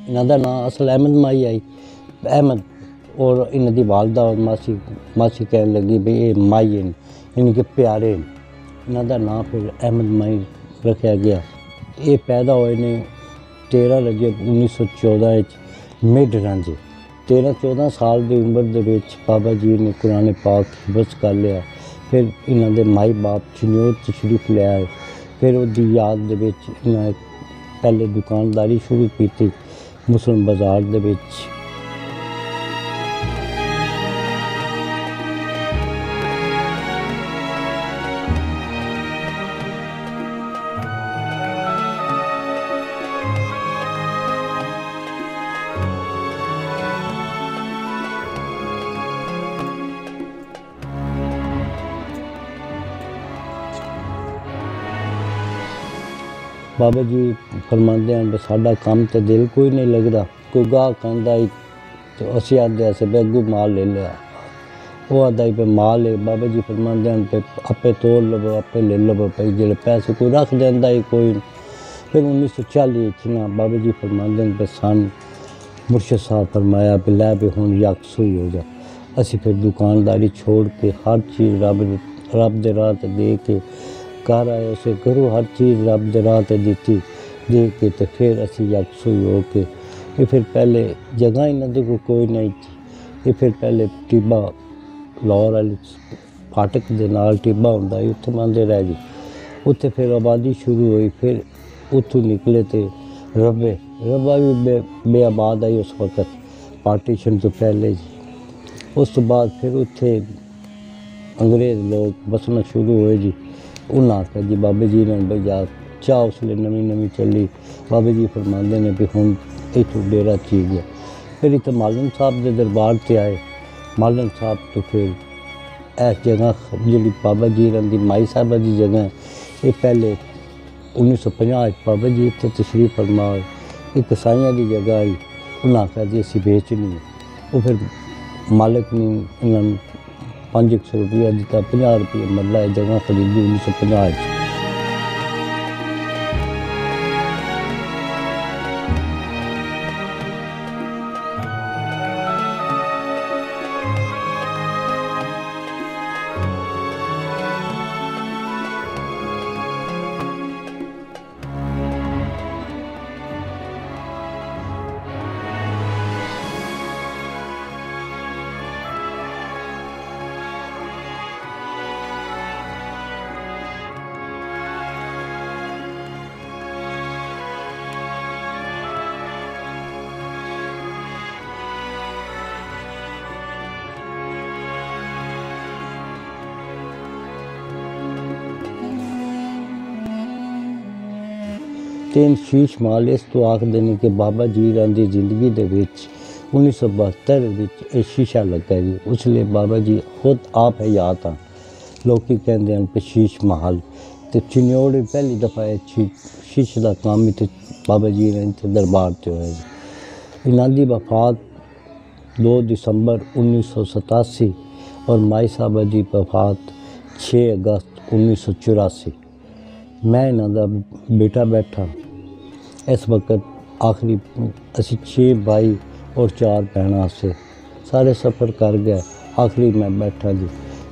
इन्हां दा नाम असल अहमद माई आई अहमद और इन्हां दी वालदा और मासी मासी कहन लगी भी ये माई हैं इनके प्यारे हैं। इन्हां दा नाम फिर अहमद माई रखा गया। ये पैदा होए ने 13 रजब 1914 मिड रांझे 13-14 साल की उम्र दे विच बाबा जी ने कुरान पाक हिफ्ज़ कर लिया। फिर इन्हां दे माई बाप चनियोट तशरीफ ले आए। फिर उसकी याद दे विच इन्हां पहले दुकानदारी शुरू की मुस्लिम बाज़ार दे विच। बाबा जी फरमाते हैं भी साडा काम तो दिल कोई नहीं लगता, कोई गाहक आंदा तो असी आखते अस बेगू माल ले लिया, वो आदा पे माल है। बाबा जी फरमाते हैं पे आपे तोड़ लवो आपे ले लवो भाई जो पैसे कोई रख देंदा ही कोई। फिर 1940 ना बाबा जी फरमाते हैं पे सन मुर्शद साहब फरमाया भी लै भी हुण यकसू ही हो जा। असी फिर दुकानदारी छोड़ के हर चीज़ रब दे राह ते दे के घर आए, उसे घरों हर चीज़ रब दे राह ते दित्ती दे के तो फिर असी यकसू हो के। ये फिर पहले जगह इन्हां दे कोई नहीं थी। ये फिर पहले टिब्बा लाहौर वाली फाटक दे नाल टिब्बा हुंदा ही उत्थे मंदे रह जी। उत्थे फिर आबादी शुरू हुई। फिर उत्थों निकले तो रब्बा भी बेआबाद आई उस वक्त पार्टीशन तो पहले जी। उस तो बाद फिर उत्थे अंग्रेज़ लोग बसना शुरू हुए जी। उन्हें आख्या जी बाबे जी ने भाई जा चाह उसले नवीं चली। बाबे जी फरमाते ने भी हुण इत्थों डेरा चीज गया। फिर इतने मालन साहब के दरबार से आए। मालन साहब तो फिर इस जगह जी बाबा जी की माई साहबा की जगह है, ये पहले 1950 बाबा जी इतने तशरीफ फरमा एक कसाइयां की जगह आई। उन्हें आख्या जी असी बेचनी है। वो फिर मालिक ने उन्होंने 500 रुपया दिता, 50 रुपये मरला जगह खरीदी 1950। तीन शीश माल इस तो आखते हैं कि बाबा जी की जिंदगी के 1972 एक शीशा लगा जी। उसलिए बाबा जी खुद आप हयात हाँ। लोग कहते हैं कि शीश महल तो चनियोड़ पहली दफ़ा शीश का काम ही बाबा जी ने दरबार से होया जी। इन्हां दी वफात 2 दिसंबर 1987 और माई साहबा जी वफात 6 अगस्त 1984। मैं इन्हां दा बेटा बैठा इस वक्त आखिरी असी 6 भाई और 4 भैन से सारे सफ़र कर गया। आखिरी मैं बैठा जी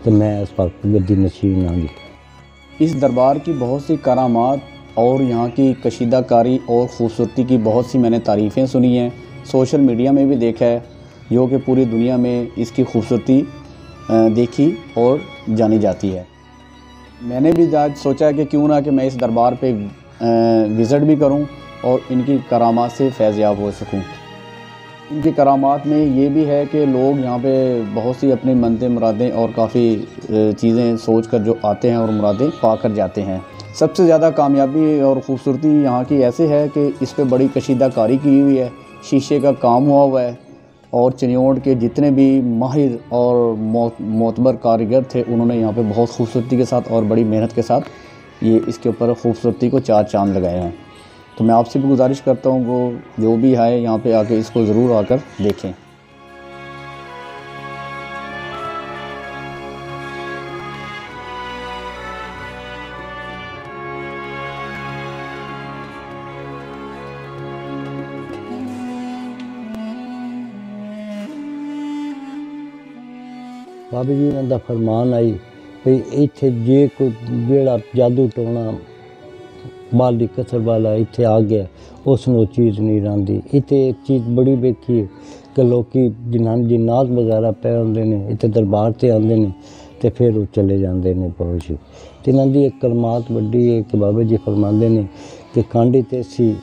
तो मैं इस वक्त गद्दी नशीन हाँ जी। इस दरबार की बहुत सी करामात और यहाँ की कशीदाकारी और ख़ूबसूरती की बहुत सी मैंने तारीफ़ें सुनी हैं, सोशल मीडिया में भी देखा है, जो कि पूरी दुनिया में इसकी खूबसूरती देखी और जानी जाती है। मैंने भी आज सोचा कि क्यों ना कि मैं इस दरबार पे विज़िट भी करूं और इनकी करामात से फैज़याब हो सकूं। इनकी करामात में ये भी है कि लोग यहाँ पे बहुत सी अपनी मन्नतें मुरादें और काफ़ी चीज़ें सोच कर जो आते हैं और मुरादें पा कर जाते हैं। सबसे ज़्यादा कामयाबी और ख़ूबसूरती यहाँ की ऐसे है कि इस पर बड़ी कशीदाकारी की हुई है, शीशे का काम हुआ है और चनियोड़ के जितने भी माहिर और मोतबर कारीगर थे उन्होंने यहाँ पे बहुत खूबसूरती के साथ और बड़ी मेहनत के साथ ये इसके ऊपर खूबसूरती को 4 चांद लगाए हैं। तो मैं आपसे भी गुजारिश करता हूँ वो जो भी आए यहाँ पे आके इसको ज़रूर आकर देखें। ਬਾਬਾ ਜੀ ਇਹਨਾਂ ਦਾ ਫਰਮਾਨ ਆਈ ਵੀ ਇੱਥੇ ਜੇ ਕੋਈ ਜਿਹੜਾ ਜਾਦੂ ਟੋਣਾ ਬਾਲੀ ਕਸਰ ਵਾਲਾ ਇੱਥੇ ਆ ਗਿਆ ਉਸ ਨੂੰ ਉਹ ਚੀਜ਼ ਨਹੀਂ ਰਹਿੰਦੀ। ਇੱਥੇ ਇੱਕ ਚੀਜ਼ ਬੜੀ ਵੇਖੀ ਹੈ ਕਿ ਲੋਕੀ ਜਿਨਾਤ ਵਗੈਰਾ ਪਏ ਹੁੰਦੇ ਨੇ ਇੱਥੇ ਦਰਬਾਰ 'ਤੇ ਆਉਂਦੇ ਨੇ ਅਤੇ ਫਿਰ ਉਹ ਚਲੇ ਜਾਂਦੇ ਨੇ ਬਾਬਾ ਜੀ। ਅਤੇ ਇਹਨਾਂ ਦੀ ਇੱਕ ਕਲਮਾਤ ਵੱਡੀ ਹੈ ਕਿ ਬਾਬਾ ਜੀ ਫਰਮਾਉਂਦੇ ਨੇ ਕਿ ਕਾਂਡੀ ਤੇ ਸੀ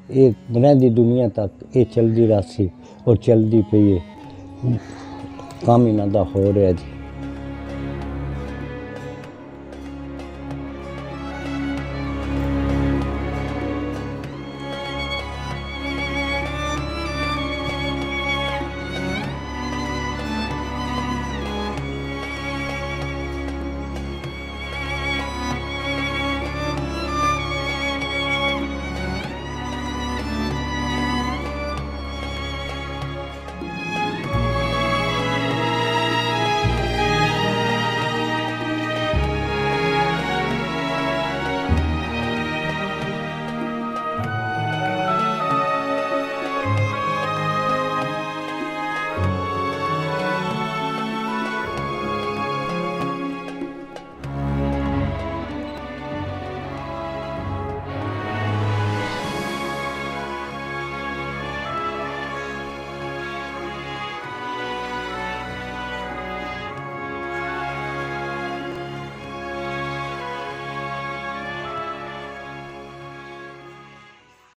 ਇਹ ਰਹਿੰਦੀ ਦੁਨੀਆ ਤੱਕ ਇਹ ਚੱਲਦੀ ਰਾਸੀ ਔਰ ਚੱਲਦੀ ਪਈ ਹੈ, ਕੰਮ ਇਹਨਾਂ ਦਾ ਹੋ ਰਿਹਾ ਜੀ।